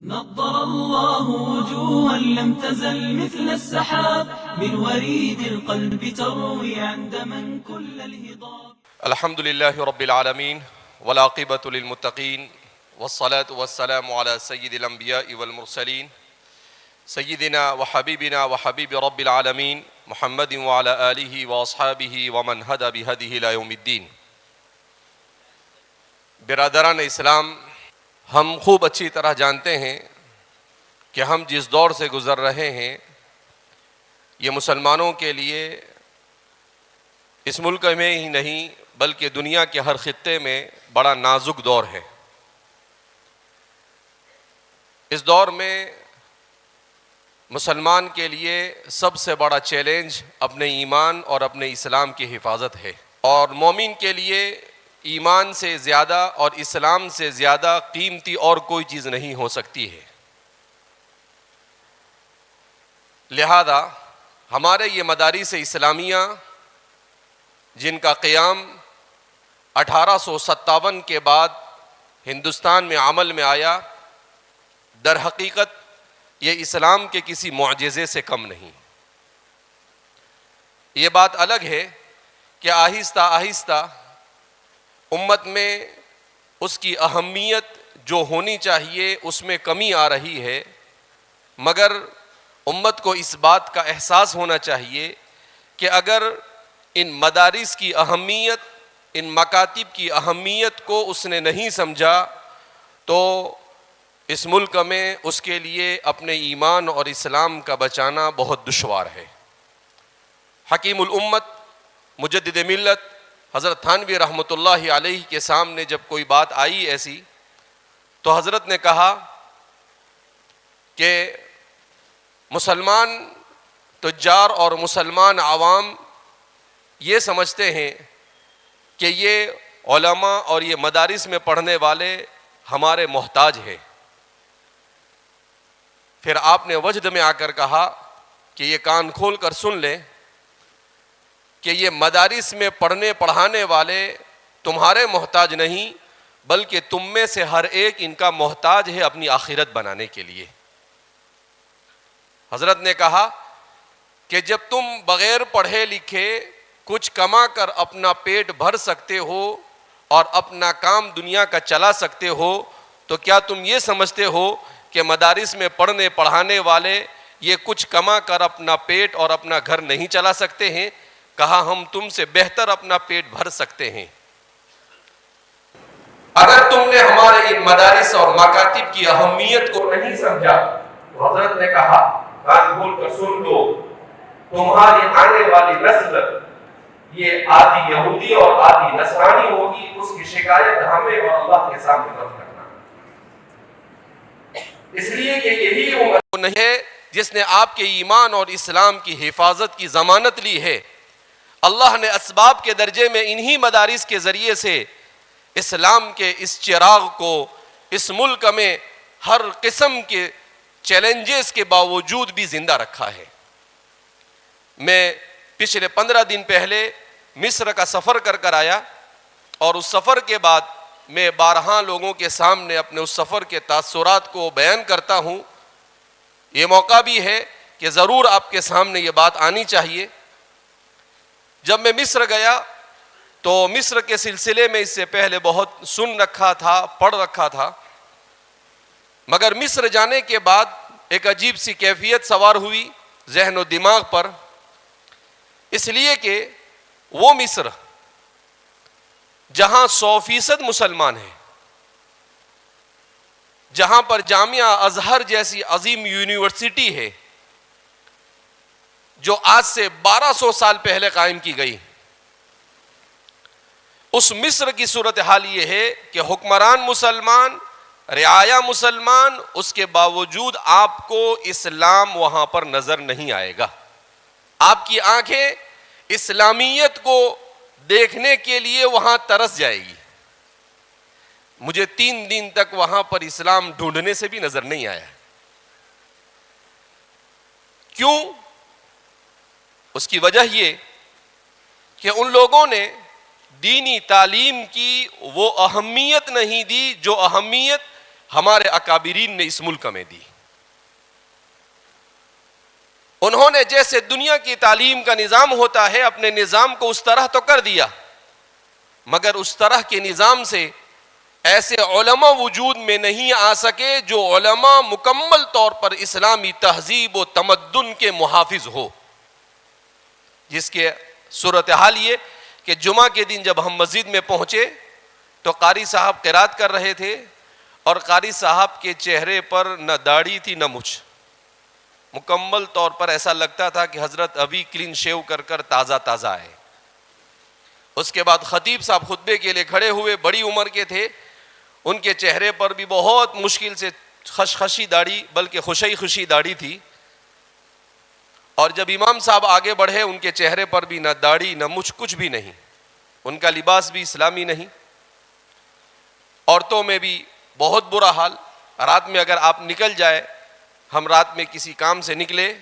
نضر الله وجوها لم تزل مثل السحاب من وريد القلب تروي عند من كل الهضاب. الحمد لله رب العالمين والعاقبة للمتقين والصلاة والسلام على سيد الأنبياء والمرسلين سيدنا وحبيبنا وحبيب رب العالمين محمد وعلى آله وأصحابه ومن هدى بهديه إلى يوم الدين. برادران اسلام، ہم خوب اچھی طرح جانتے ہیں کہ ہم جس دور سے گزر رہے ہیں یہ مسلمانوں کے لیے اس ملک میں ہی نہیں بلکہ دنیا کے ہر خطے میں بڑا نازک دور ہے. اس دور میں مسلمان کے لیے سب سے بڑا چیلنج اپنے ایمان اور اپنے اسلام کی حفاظت ہے، اور مومن کے لیے ایمان سے زیادہ اور اسلام سے زیادہ قیمتی اور کوئی چیز نہیں ہو سکتی ہے. لہذا ہمارے یہ مدارس اسلامیہ جن کا قیام 1857 کے بعد ہندوستان میں عمل میں آیا، در حقیقت یہ اسلام کے کسی معجزے سے کم نہیں. یہ بات الگ ہے کہ آہستہ آہستہ امت میں اس کی اہمیت جو ہونی چاہیے اس میں کمی آ رہی ہے، مگر امت کو اس بات کا احساس ہونا چاہیے کہ اگر ان مدارس کی اہمیت، ان مکاتب کی اہمیت کو اس نے نہیں سمجھا تو اس ملک میں اس کے لیے اپنے ایمان اور اسلام کا بچانا بہت دشوار ہے. حکیم الامت مجدد ملت حضرت تھانوی رحمۃ اللہ علیہ کے سامنے جب کوئی بات آئی ایسی تو حضرت نے کہا کہ مسلمان تجار اور مسلمان عوام یہ سمجھتے ہیں کہ یہ علماء اور یہ مدارس میں پڑھنے والے ہمارے محتاج ہیں. پھر آپ نے وجد میں آ کر کہا کہ یہ کان کھول کر سن لیں کہ یہ مدارس میں پڑھنے پڑھانے والے تمہارے محتاج نہیں بلکہ تم میں سے ہر ایک ان کا محتاج ہے اپنی آخرت بنانے کے لیے. حضرت نے کہا کہ جب تم بغیر پڑھے لکھے کچھ کما کر اپنا پیٹ بھر سکتے ہو اور اپنا کام دنیا کا چلا سکتے ہو تو کیا تم یہ سمجھتے ہو کہ مدارس میں پڑھنے پڑھانے والے یہ کچھ کما کر اپنا پیٹ اور اپنا گھر نہیں چلا سکتے ہیں؟ کہا ہم تم سے بہتر اپنا پیٹ بھر سکتے ہیں. اگر تم نے ہمارے ان مدارس اور مکاتب کی اہمیت کو نہیں سمجھا تو حضرت نے کہا کان کھول کر سن لو، تمہاری آنے والی نسل یہ آدھی یہودی اور آدھی نصرانی ہوگی، اس کی شکایت ہمیں اور اللہ کے سامنے مت کرنا. اس لیے کہ یہی وہ نہیں ہے جس نے آپ کے ایمان اور اسلام کی حفاظت کی ضمانت لی ہے. اللہ نے اسباب کے درجے میں انہی مدارس کے ذریعے سے اسلام کے اس چراغ کو اس ملک میں ہر قسم کے چیلنجز کے باوجود بھی زندہ رکھا ہے. میں پچھلے 15 دن پہلے مصر کا سفر کر آیا اور اس سفر کے بعد میں بارہا لوگوں کے سامنے اپنے اس سفر کے تاثرات کو بیان کرتا ہوں. یہ موقع بھی ہے کہ ضرور آپ کے سامنے یہ بات آنی چاہیے. جب میں مصر گیا تو مصر کے سلسلے میں اس سے پہلے بہت سن رکھا تھا، پڑھ رکھا تھا، مگر مصر جانے کے بعد ایک عجیب سی کیفیت سوار ہوئی ذہن و دماغ پر، اس لیے کہ وہ مصر جہاں 100% مسلمان ہیں، جہاں پر جامعہ ازہر جیسی عظیم یونیورسٹی ہے جو آج سے 1200 سال پہلے قائم کی گئی، اس مصر کی صورتحال یہ ہے کہ حکمران مسلمان، رعایا مسلمان، اس کے باوجود آپ کو اسلام وہاں پر نظر نہیں آئے گا. آپ کی آنکھیں اسلامیت کو دیکھنے کے لیے وہاں ترس جائے گی. مجھے 3 دن تک وہاں پر اسلام ڈھونڈنے سے بھی نظر نہیں آیا. کیوں؟ اس کی وجہ یہ کہ ان لوگوں نے دینی تعلیم کی وہ اہمیت نہیں دی جو اہمیت ہمارے اکابرین نے اس ملک میں دی. انہوں نے جیسے دنیا کی تعلیم کا نظام ہوتا ہے اپنے نظام کو اس طرح تو کر دیا، مگر اس طرح کے نظام سے ایسے علماء وجود میں نہیں آ سکے جو علماء مکمل طور پر اسلامی تہذیب و تمدن کے محافظ ہو. جس کے صورتحال یہ کہ جمعہ کے دن جب ہم مسجد میں پہنچے تو قاری صاحب قرات کر رہے تھے اور قاری صاحب کے چہرے پر نہ داڑھی تھی نہ مچھ، مکمل طور پر ایسا لگتا تھا کہ حضرت ابھی کلین شیو کر کر تازہ تازہ آئے. اس کے بعد خطیب صاحب خطبے کے لیے کھڑے ہوئے، بڑی عمر کے تھے، ان کے چہرے پر بھی بہت مشکل سے خشخشی داڑھی بلکہ خوشی داڑھی تھی. اور جب امام صاحب آگے بڑھے ان کے چہرے پر بھی نہ داڑھی نہ مچھ، کچھ بھی نہیں. ان کا لباس بھی اسلامی نہیں. عورتوں میں بھی بہت برا حال. رات میں اگر آپ نکل جائے، ہم رات میں کسی کام سے نکلے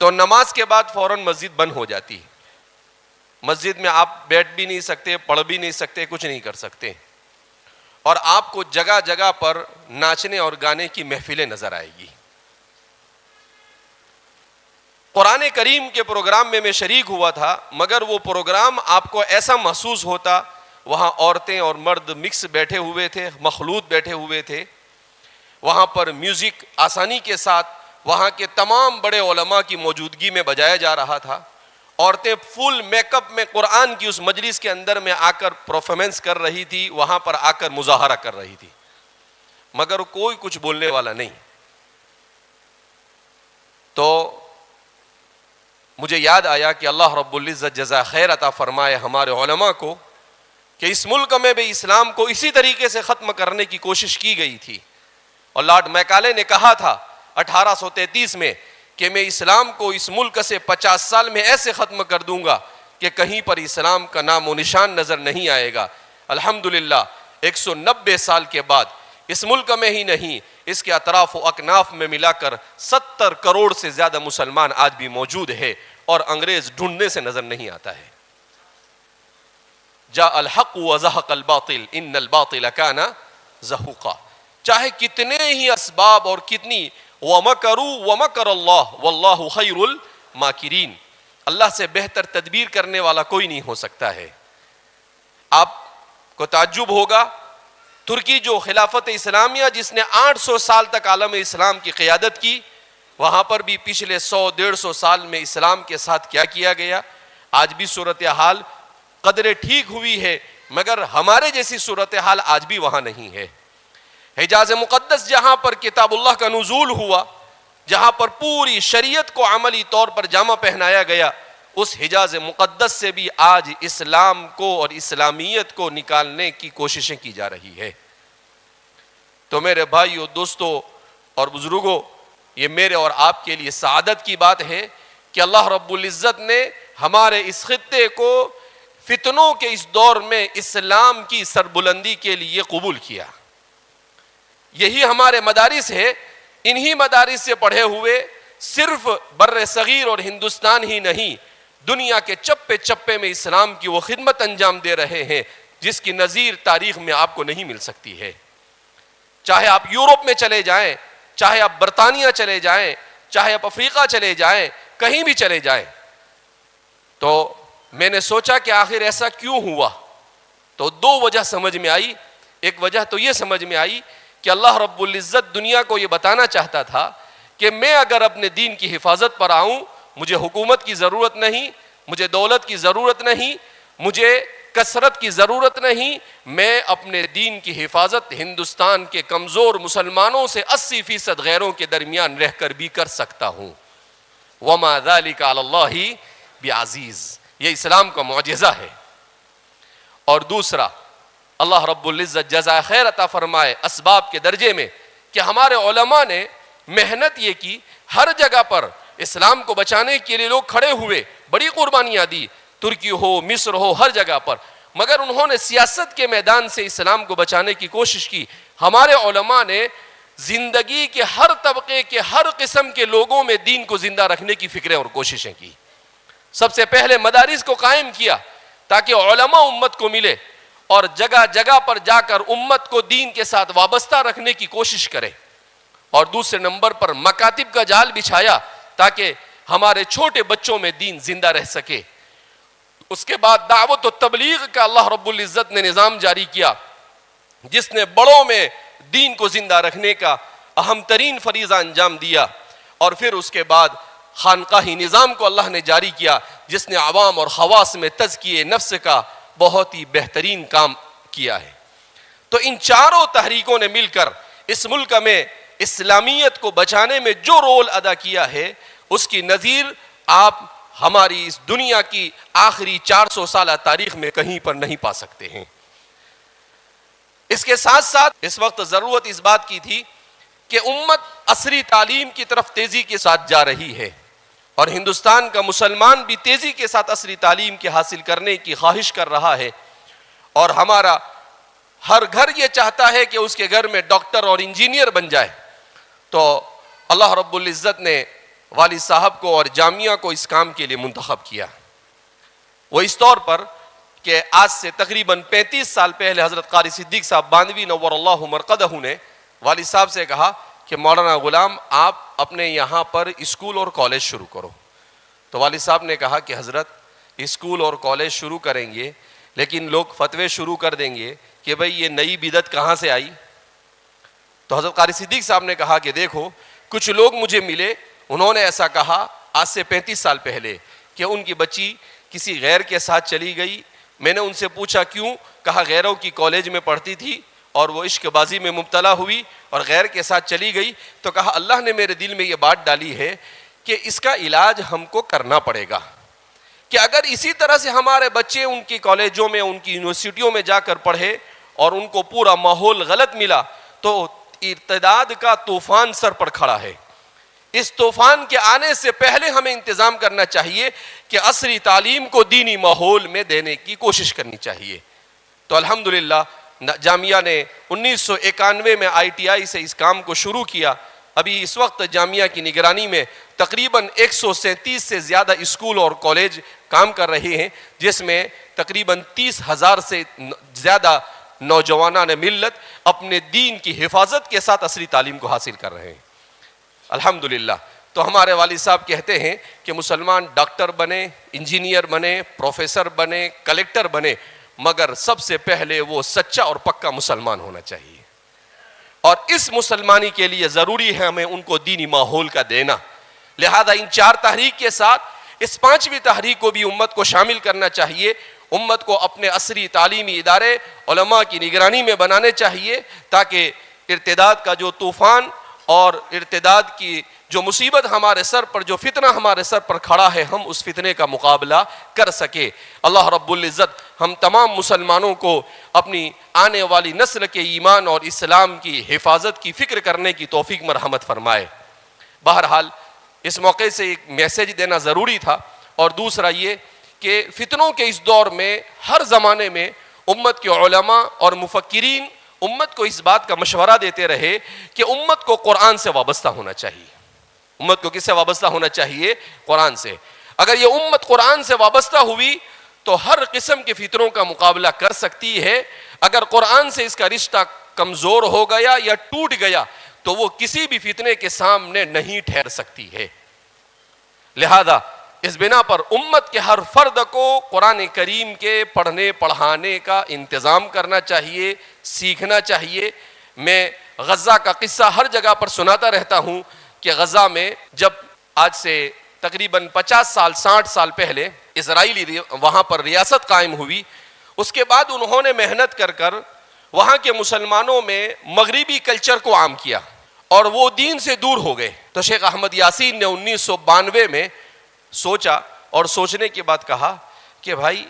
تو نماز کے بعد فوراً مسجد بند ہو جاتی ہے. مسجد میں آپ بیٹھ بھی نہیں سکتے، پڑھ بھی نہیں سکتے، کچھ نہیں کر سکتے. اور آپ کو جگہ جگہ پر ناچنے اور گانے کی محفلیں نظر آئے گی. قرآن کریم کے پروگرام میں شریک ہوا تھا، مگر وہ پروگرام آپ کو ایسا محسوس ہوتا، وہاں عورتیں اور مرد مکس بیٹھے ہوئے تھے، مخلوط بیٹھے ہوئے تھے. وہاں پر میوزک آسانی کے ساتھ وہاں کے تمام بڑے علماء کی موجودگی میں بجایا جا رہا تھا. عورتیں فل میک اپ میں قرآن کی اس مجلس کے اندر میں آ کر پرفارمنس کر رہی تھی، وہاں پر آ کر مظاہرہ کر رہی تھی، مگر کوئی کچھ بولنے والا نہیں. تو مجھے یاد آیا کہ اللہ رب العزت جزا خیر عطا فرمائے ہمارے علماء کو کہ اس ملک میں بھی اسلام کو اسی طریقے سے ختم کرنے کی کوشش کی گئی تھی. اور لارڈ میکالے نے کہا تھا 1833 میں کہ میں اسلام کو اس ملک سے 50 سال میں ایسے ختم کر دوں گا کہ کہیں پر اسلام کا نام و نشان نظر نہیں آئے گا. الحمدللہ 190 سال کے بعد اس ملک میں ہی نہیں، اس کے اطراف و اکناف میں ملا کر 70 کروڑ سے زیادہ مسلمان آج بھی موجود ہے اور انگریز ڈھونڈنے سے نظر نہیں آتا ہے. جاء الحق وزهق الباطل ان الباطل كان زهوقا. چاہے کتنے ہی اسباب اور کتنی وَمَكَرُوا وَمَكَرَ اللَّهُ وَاللَّهُ خَيْرُ الْمَاكِرِينَ، اللہ سے بہتر تدبیر کرنے والا کوئی نہیں ہو سکتا ہے. آپ کو تعجب ہوگا، ترکی جو خلافت اسلامیہ جس نے 800 سال تک عالم اسلام کی قیادت کی، وہاں پر بھی پچھلے 100-150 سال میں اسلام کے ساتھ کیا کیا گیا. آج بھی صورتحال قدرے ٹھیک ہوئی ہے، مگر ہمارے جیسی صورتحال آج بھی وہاں نہیں ہے. حجاز مقدس جہاں پر کتاب اللہ کا نزول ہوا، جہاں پر پوری شریعت کو عملی طور پر جامہ پہنایا گیا، اس حجاز مقدس سے بھی آج اسلام کو اور اسلامیت کو نکالنے کی کوششیں کی جا رہی ہے. تو میرے بھائیو، دوستو اور بزرگوں، یہ میرے اور آپ کے لیے سعادت کی بات ہے کہ اللہ رب العزت نے ہمارے اس خطے کو فتنوں کے اس دور میں اسلام کی سربلندی کے لیے قبول کیا. یہی ہمارے مدارس ہے. انہی مدارس سے پڑھے ہوئے صرف بر صغیر اور ہندوستان ہی نہیں، دنیا کے چپے چپے میں اسلام کی وہ خدمت انجام دے رہے ہیں جس کی نظیر تاریخ میں آپ کو نہیں مل سکتی ہے. چاہے آپ یورپ میں چلے جائیں، چاہے آپ برطانیہ چلے جائیں، چاہے آپ افریقہ چلے جائیں، کہیں بھی چلے جائیں. تو میں نے سوچا کہ آخر ایسا کیوں ہوا؟ تو 2 وجہ سمجھ میں آئی. ایک وجہ تو یہ سمجھ میں آئی کہ اللہ رب العزت دنیا کو یہ بتانا چاہتا تھا کہ میں اگر اپنے دین کی حفاظت پر آؤں، مجھے حکومت کی ضرورت نہیں، مجھے دولت کی ضرورت نہیں، مجھے کثرت کی ضرورت نہیں، میں اپنے دین کی حفاظت ہندوستان کے کمزور مسلمانوں سے 80% غیروں کے درمیان رہ کر بھی کر سکتا ہوں. وَمَا ذَلِكَ عَلَى اللَّهِ بِعَزِيزٍ. یہ اسلام کا معجزہ ہے. اور دوسرا، اللہ رب العزت جزا خیر عطا فرمائے اسباب کے درجے میں کہ ہمارے علماء نے محنت یہ کی، ہر جگہ پر اسلام کو بچانے کے لیے لوگ کھڑے ہوئے، بڑی قربانیاں دی، ترکی ہو، مصر ہو، ہر جگہ پر، مگر انہوں نے سیاست کے میدان سے اسلام کو بچانے کی کوشش کی. ہمارے علماء نے زندگی کے ہر طبقے کے ہر قسم کے لوگوں میں دین کو زندہ رکھنے کی فکریں اور کوششیں کی. سب سے پہلے مدارس کو قائم کیا تاکہ علماء امت کو ملے، اور جگہ جگہ پر جا کر امت کو دین کے ساتھ وابستہ رکھنے کی کوشش کرے، اور دوسرے نمبر پر مکاتب کا جال بچھایا تاکہ ہمارے چھوٹے بچوں میں دین زندہ رہ سکے۔ اس کے بعد دعوت و تبلیغ کا اللہ رب العزت نے نظام جاری کیا، جس نے بڑوں میں دین کو زندہ رکھنے کا اہم ترین فریضہ انجام دیا، اور پھر اس کے بعد خانقاہی نظام کو اللہ نے جاری کیا، جس نے عوام اور خواص میں تزکیے نفس کا بہت ہی بہترین کام کیا ہے۔ تو ان چاروں تحریکوں نے مل کر اس ملک میں اسلامیت کو بچانے میں جو رول ادا کیا ہے، اس کی نظیر آپ ہماری اس دنیا کی آخری 400 سالہ تاریخ میں کہیں پر نہیں پا سکتے ہیں۔ اس کے ساتھ ساتھ اس وقت ضرورت اس بات کی تھی کہ امت عصری تعلیم کی طرف تیزی کے ساتھ جا رہی ہے، اور ہندوستان کا مسلمان بھی تیزی کے ساتھ عصری تعلیم کے حاصل کرنے کی خواہش کر رہا ہے، اور ہمارا ہر گھر یہ چاہتا ہے کہ اس کے گھر میں ڈاکٹر اور انجینئر بن جائے۔ تو اللہ رب العزت نے والد صاحب کو اور جامعہ کو اس کام کے لیے منتخب کیا۔ وہ اس طور پر کہ آج سے تقریباً 35 سال پہلے حضرت قاری صدیق صاحب باندوی نور اللہ مرقدہ نے والد صاحب سے کہا کہ مولانا غلام آپ اپنے یہاں پر اسکول اور کالج شروع کرو۔ تو والد صاحب نے کہا کہ حضرت اسکول اور کالج شروع کریں گے، لیکن لوگ فتوے شروع کر دیں گے کہ بھئی یہ نئی بدعت کہاں سے آئی۔ تو حضرت قاری صدیق صاحب نے کہا کہ دیکھو، کچھ لوگ مجھے ملے، انہوں نے ایسا کہا آج سے 35 سال پہلے کہ ان کی بچی کسی غیر کے ساتھ چلی گئی۔ میں نے ان سے پوچھا کیوں؟ کہا غیروں کی کالج میں پڑھتی تھی اور وہ عشق بازی میں مبتلا ہوئی اور غیر کے ساتھ چلی گئی۔ تو کہا اللہ نے میرے دل میں یہ بات ڈالی ہے کہ اس کا علاج ہم کو کرنا پڑے گا، کہ اگر اسی طرح سے ہمارے بچے ان کی کالجوں میں، ان کی یونیورسٹیوں میں جا کر پڑھے اور ان کو پورا ماحول غلط ملا، تو ارتداد کا طوفان سر پر کھڑا ہے۔ اس طوفان کے آنے سے پہلے ہمیں انتظام کرنا چاہیے کہ عصری تعلیم کو دینی ماحول میں دینے کی کوشش کرنی چاہیے۔ تو الحمدللہ جامعہ نے 1991 میں ITI سے اس کام کو شروع کیا۔ ابھی اس وقت جامعہ کی نگرانی میں تقریباً 137 سے زیادہ اسکول اور کالج کام کر رہے ہیں، جس میں تقریباً 30,000 سے زیادہ نوجوانان ملت اپنے دین کی حفاظت کے ساتھ عصری تعلیم کو حاصل کر رہے ہیں الحمدللہ۔ تو ہمارے والد صاحب کہتے ہیں کہ مسلمان ڈاکٹر بنے، انجینئر بنے، پروفیسر بنے، کلیکٹر بنے، مگر سب سے پہلے وہ سچا اور پکا مسلمان ہونا چاہیے، اور اس مسلمانی کے لیے ضروری ہے ہمیں ان کو دینی ماحول کا دینا۔ لہذا ان 4 تحریک کے ساتھ اس 5ویں تحریک کو بھی امت کو شامل کرنا چاہیے۔ امت کو اپنے عصری تعلیمی ادارے علماء کی نگرانی میں بنانے چاہیے، تاکہ ارتداد کا جو طوفان اور ارتداد کی جو مصیبت ہمارے سر پر، جو فتنہ ہمارے سر پر کھڑا ہے، ہم اس فتنے کا مقابلہ کر سکے۔ اللہ رب العزت ہم تمام مسلمانوں کو اپنی آنے والی نسل کے ایمان اور اسلام کی حفاظت کی فکر کرنے کی توفیق مرحمت فرمائے۔ بہرحال اس موقع سے ایک میسیج دینا ضروری تھا، اور دوسرا یہ کہ فتنوں کے اس دور میں ہر زمانے میں امت کے علماء اور مفکرین امت کو اس بات کا مشورہ دیتے رہے کہ امت کو قرآن سے وابستہ ہونا چاہیے۔ امت کو کس سے وابستہ ہونا چاہیے؟ قرآن سے۔ اگر یہ امت قرآن سے وابستہ ہوئی تو ہر قسم کے فتنوں کا مقابلہ کر سکتی ہے۔ اگر قرآن سے اس کا رشتہ کمزور ہو گیا یا ٹوٹ گیا تو وہ کسی بھی فتنے کے سامنے نہیں ٹھہر سکتی ہے۔ لہذا اس بنا پر امت کے ہر فرد کو قرآن کریم کے پڑھنے پڑھانے کا انتظام کرنا چاہیے، سیکھنا چاہیے۔ میں غزہ کا قصہ ہر جگہ پر سناتا رہتا ہوں کہ غزہ میں جب آج سے تقریباً 50 سال 60 سال پہلے اسرائیلی وہاں پر ریاست قائم ہوئی، اس کے بعد انہوں نے محنت کر کر وہاں کے مسلمانوں میں مغربی کلچر کو عام کیا اور وہ دین سے دور ہو گئے۔ تو شیخ احمد یاسین نے 1992 میں سوچا اور سوچنے کے بعد کہا کہ بھائی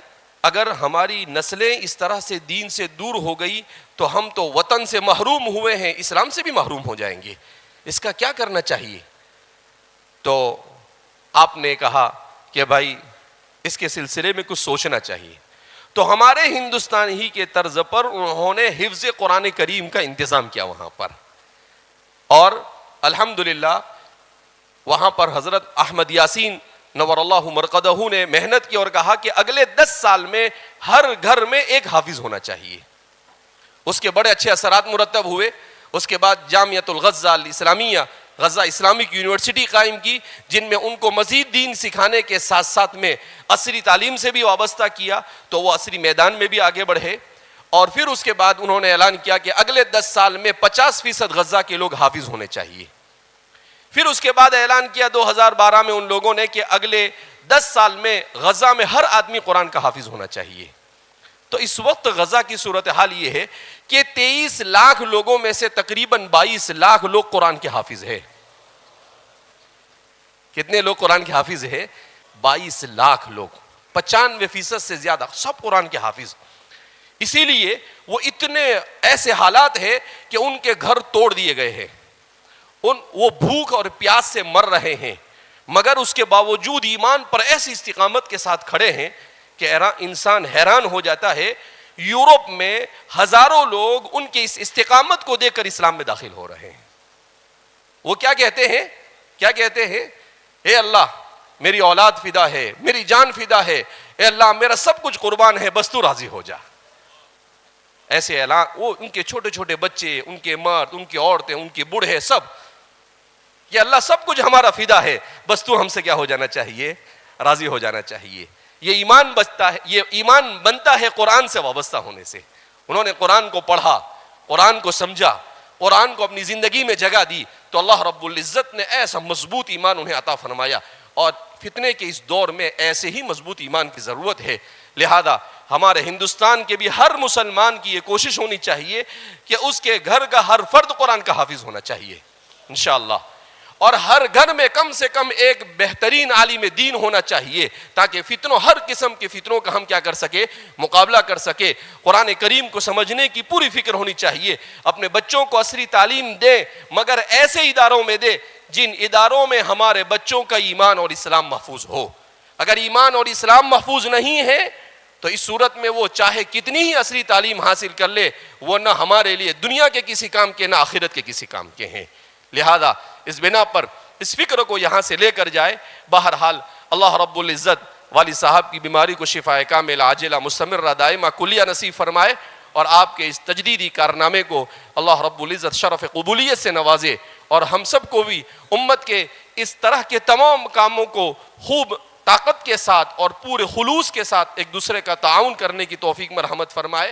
اگر ہماری نسلیں اس طرح سے دین سے دور ہو گئی تو ہم تو وطن سے محروم ہوئے ہیں، اسلام سے بھی محروم ہو جائیں گے، اس کا کیا کرنا چاہیے؟ تو آپ نے کہا کہ بھائی اس کے سلسلے میں کچھ سوچنا چاہیے۔ تو ہمارے ہندوستان ہی کے طرز پر انہوں نے حفظ قرآن کریم کا انتظام کیا وہاں پر، اور الحمدللہ وہاں پر حضرت احمد یاسین نور اللہ مرقدہ نے محنت کی اور کہا کہ اگلے 10 سال میں ہر گھر میں ایک حافظ ہونا چاہیے. اس کے بڑے اچھے اثرات مرتب ہوئے. اس کے بعد جامعۃ الغزہ الاسلامیہ، غزہ اسلامک یونیورسٹی قائم کی، جن میں ان کو مزید دین سکھانے کے ساتھ ساتھ میں عصری تعلیم سے بھی وابستہ کیا، تو وہ عصری میدان میں بھی آگے بڑھے. اور پھر اس کے بعد انہوں نے اعلان کیا کہ اگلے 10 سال میں 50% غزہ کے لوگ حافظ ہونے چاہیے. پھر اس کے بعد اعلان کیا 2012 میں ان لوگوں نے کہ اگلے 10 سال میں غزہ میں ہر آدمی قرآن کا حافظ ہونا چاہیے. تو اس وقت غزہ کی صورتحال یہ ہے کہ 23 لاکھ لوگوں میں سے تقریباً 22 لاکھ لوگ قرآن کے حافظ ہیں. کتنے لوگ قرآن کے حافظ ہیں؟ 22 لاکھ لوگ، 95% سے زیادہ سب قرآن کے حافظ. اسی لیے وہ اتنے ایسے حالات ہیں کہ ان کے گھر توڑ دیے گئے ہیں، وہ بھوک اور پیاس سے مر رہے ہیں، مگر اس کے باوجود ایمان پر ایسی استقامت کے ساتھ کھڑے ہیں کہ انسان حیران ہو جاتا ہے. یورپ میں ہزاروں لوگ ان کے اس استقامت کو دیکھ کر اسلام میں داخل ہو رہے ہیں. وہ کیا کہتے ہیں؟ اے اللہ میری اولاد فدا ہے، میری جان فدا ہے، اے اللہ میرا سب کچھ قربان ہے، بس تو راضی ہو جا. ایسے اعلان، وہ ان کے چھوٹے چھوٹے بچے، ان کے مرد، ان کی عورتیں، ان کے بوڑھے، سب کہ اللہ سب کچھ ہمارا فدا ہے، بس تو ہم سے کیا ہو جانا چاہیے؟ راضی ہو جانا چاہیے. یہ ایمان بنتا ہے قرآن سے وابستہ ہونے سے. انہوں نے قرآن کو پڑھا، قرآن کو سمجھا، قرآن کو اپنی زندگی میں جگہ دی، تو اللہ رب العزت نے ایسا مضبوط ایمان انہیں عطا فرمایا. اور فتنے کے اس دور میں ایسے ہی مضبوط ایمان کی ضرورت ہے. لہذا ہمارے ہندوستان کے بھی ہر مسلمان کی یہ کوشش ہونی چاہیے کہ اس کے گھر کا ہر فرد قرآن کا حافظ ہونا چاہیے انشاءاللہ، اور ہر گھر میں کم سے کم ایک بہترین عالم دین ہونا چاہیے، تاکہ ہر قسم کے فتنوں کا ہم کیا کر سکے؟ مقابلہ کر سکے. قرآن کریم کو سمجھنے کی پوری فکر ہونی چاہیے. اپنے بچوں کو عصری تعلیم دیں، مگر ایسے اداروں میں دیں جن اداروں میں ہمارے بچوں کا ایمان اور اسلام محفوظ ہو. اگر ایمان اور اسلام محفوظ نہیں ہے تو اس صورت میں وہ چاہے کتنی ہی عصری تعلیم حاصل کر لے، وہ نہ ہمارے لیے دنیا کے کسی کام کے، نہ آخرت کے کسی کام کے ہیں. لہذا اس بنا پر اس فکر کو یہاں سے لے کر جائے. بہرحال اللہ رب العزت والد صاحب کی بیماری کو شفاء کاملہ عاجلہ مستمرہ دائمہ کلیہ نصیب فرمائے، اور آپ کے اس تجدیدی کارنامے کو اللہ رب العزت شرف قبولیت سے نوازے، اور ہم سب کو بھی امت کے اس طرح کے تمام کاموں کو خوب طاقت کے ساتھ اور پورے خلوص کے ساتھ ایک دوسرے کا تعاون کرنے کی توفیق مرحمت فرمائے.